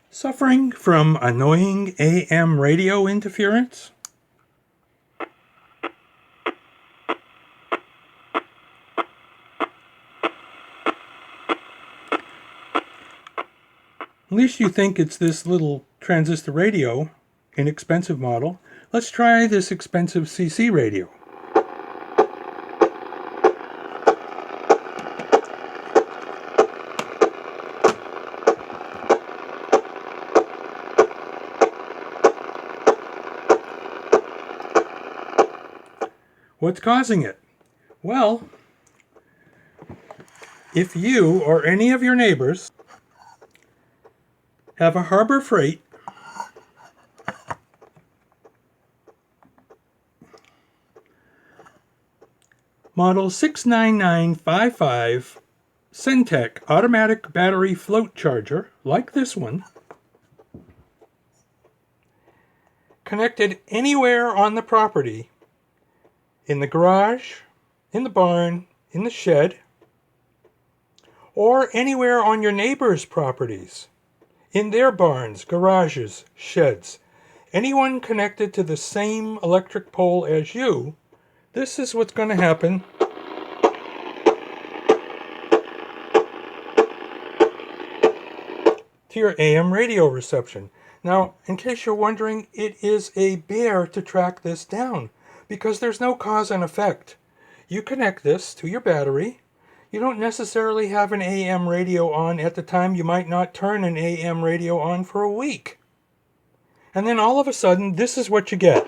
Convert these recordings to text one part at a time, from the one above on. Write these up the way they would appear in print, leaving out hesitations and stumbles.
Suffering from annoying AM radio interference? At least you think it's this little transistor radio, inexpensive model. Let's try this expensive CC radio. What's causing it? Well, if you or any of your neighbors have a Harbor Freight model 69955 Cen-Tech automatic battery float charger, like this one, connected anywhere on the property, in the garage, in the barn, in the shed, or anywhere on your neighbor's properties, in their barns, garages, sheds, anyone connected to the same electric pole as you, this is what's going to happen. To your AM radio reception. Now, in case you're wondering, it is a bear to track this down, because there's no cause and effect. You connect this to your battery. You don't necessarily have an AM radio on at the time. You might not turn an AM radio on for a week. And then all of a sudden, this is what you get.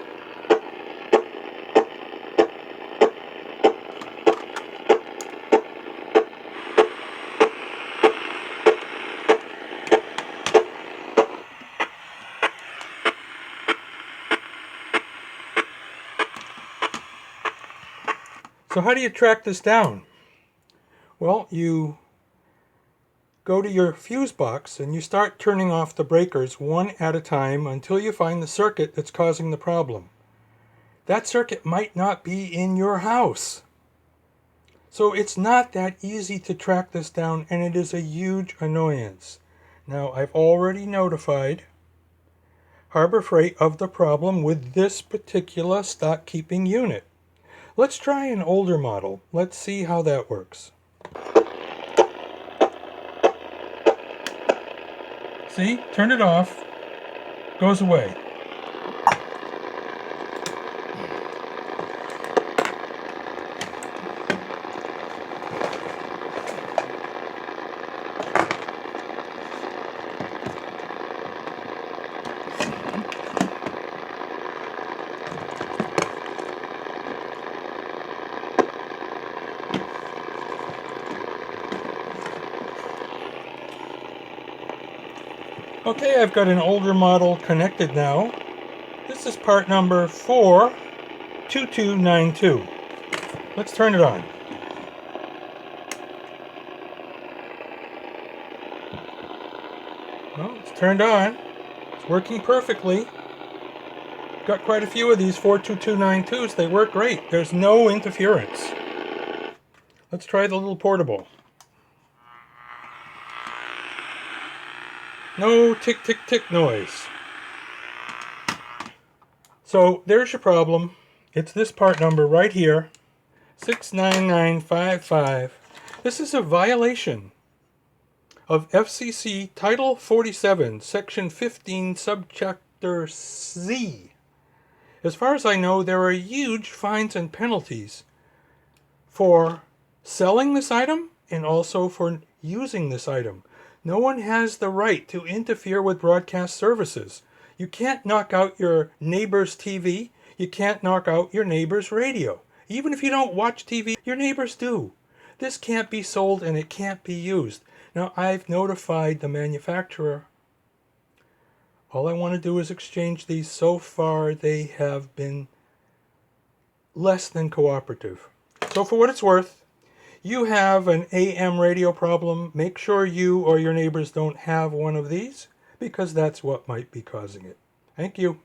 So how do you track this down? Well, you go to your fuse box and you start turning off the breakers one at a time until you find the circuit that's causing the problem. That circuit might not be in your house. So it's not that easy to track this down, and it is a huge annoyance. Now, I've already notified Harbor Freight of the problem with this particular stock keeping unit. Let's try an older model. Let's see how that works. See? Turn it off. Goes away. Okay, I've got an older model connected now. This is part number 42292. Let's turn it on. Well, it's turned on. It's working perfectly. Got quite a few of these 42292s. They work great. There's no interference. Let's try the little portable. No tick, tick, tick noise. So there's your problem. It's this part number right here, 69955. This is a violation of FCC Title 47, Section 15, Subchapter Z. As far as I know, there are huge fines and penalties for selling this item and also for using this item. No one has the right to interfere with broadcast services. You can't knock out your neighbor's TV. You can't knock out your neighbor's radio. Even if you don't watch TV, your neighbors do. This can't be sold and it can't be used. Now, I've notified the manufacturer. All I want to do is exchange these. So far, they have been less than cooperative. So for what it's worth, you have an AM radio problem. Make sure you or your neighbors don't have one of these, because that's what might be causing it. Thank you.